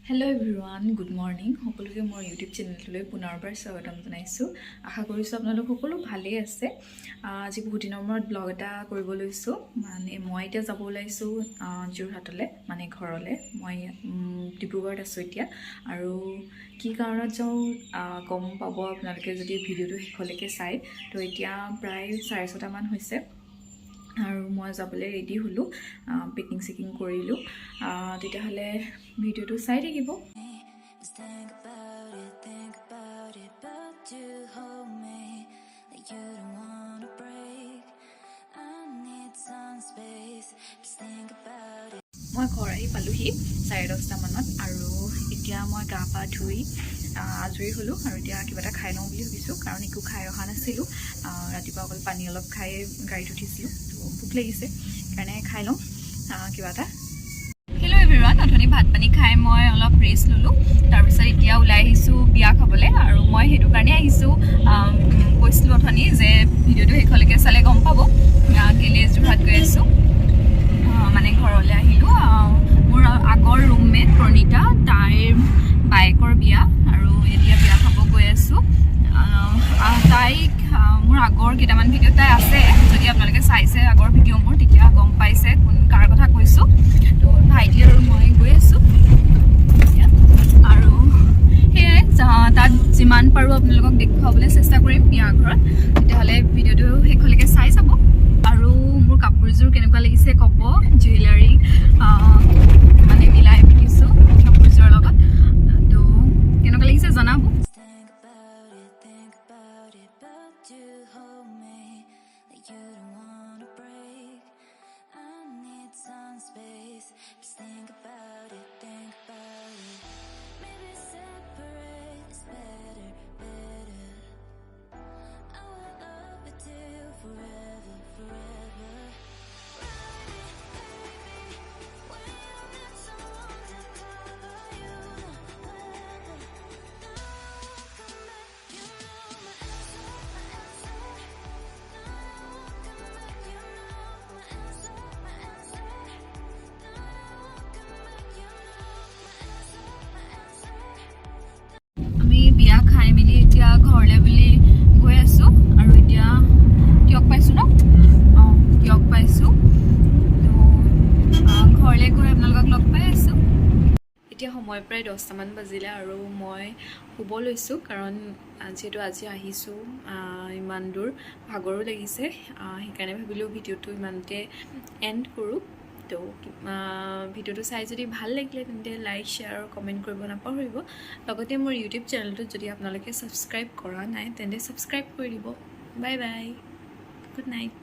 Hello everyone, good morning. সকলোকে মোৰ YouTube চেনেললৈ পুনৰবাৰ স্বাগতম জনাইছো। আশা কৰিছো আপোনালোক সকলো ভালে আছে। আজি বহুত দিনৰ মূৰত ব্লগ এটা কৰিব লৈছো। মানে মই এতিয়া যাব ওলাইছো যোৰহাটলে, মানে ঘৰলে। মই ডিব্ৰুগড়ত আছো এতিয়া আৰু কি কাৰণত যাও গম পাব আপোনালোকে যদি ভিডিওটো শেষলৈকে চাই। তো এতিয়া প্ৰায় 6:30 মান হৈছে। আৰু মই যাবলৈ ৰেডি হলো, পেকিং চেকিং কৰিলো। তেতিয়াহলে ভিডিওটো চাই থাকিব। মই ঘৰ আহি পালোহি 10:30 মানত আৰু এতিয়া মই গা পা ধুই আজৰি হলো আৰু এতিয়া কিবা এটা খাই লওঁ বুলি ভাবিছো, কাৰণ একো খাই অহা নাছিলো। ৰাতিপুৱা অকল পানী অলপ খাই গাড়ীত উঠিছিলো, তো ভোক লাগিছে কাৰণে খাই লওঁ কিবা এটা। হেল্ল' এভৰিৱান, অথনি ভাত পানী খাই মই অলপ ৰেষ্ট ললো। তাৰপিছত এতিয়া ওলাই আহিছো বিয়া খাবলৈ, আৰু মই সেইটো কাৰণে আহিছো। কৈছিলো অথনি যে ভিডিওটো শেষলৈকে চালে গম পাব কেলে যোৰহাট গৈ আছো। মানে ঘৰলৈ আহিলো। মোৰ আগৰ ৰুমমেট প্ৰণীতা, তাইৰ বাইকৰ বিয়া, আৰু এতিয়া বিয়া খাব গৈ আছো। তাইক মোৰ আগৰ কেইটামান ভিডিঅ' তাই আছে, যদি আপোনালোকে চাইছে আগৰ ভিডিঅ' মোৰ, তেতিয়া গম পাইছে কাৰ কথা কৈছো। তো ভাইটি আৰু মই গৈ আছো আৰু সেয়াই তাত যিমান পাৰো আপোনালোকক দেখুৱাবলৈ চেষ্টা কৰিম বিয়া ঘৰত। তেতিয়াহ'লে ভিডিঅ'টো শেষলৈকে চাই চাব। আৰু মোৰ কাপোৰযোৰ কেনেকুৱা লাগিছে ক'ব। জুৱেলাৰী মানে মিলাই পিন্ধিছো কাপোৰযোৰৰ লগত, তো কেনেকুৱা লাগিছে জনাব। বিয়া খাই মেলি এতিয়া ঘৰলৈ বুলি গৈ আছো, আৰু এতিয়া কিয়ক পাইছো ন, কিয়ক পাইছো, তো ঘৰলৈ গৈ আপোনালোকক লগ পাই আছো। এতিয়া সময় প্ৰায় 10টা মান বাজিলে আৰু মই শুব লৈছো, কাৰণ যিহেতু আজি আহিছো ইমান দূৰ, ভাগৰো লাগিছে। সেইকাৰণে ভাবিলো ভিডিঅ'টো ইমানতে এণ্ড কৰোঁ। তো ভিডিঅ'টো চাই যদি ভাল লাগিলে তেন্তে লাইক, শ্বেয়াৰ আৰু কমেণ্ট কৰিব নাপাহৰিব। লগতে মোৰ ইউটিউব চেনেলটোত যদি আপোনালোকে ছাবস্ক্ৰাইব কৰা নাই তেন্তে ছাবস্ক্ৰাইব কৰি দিব। Bye bye, good night.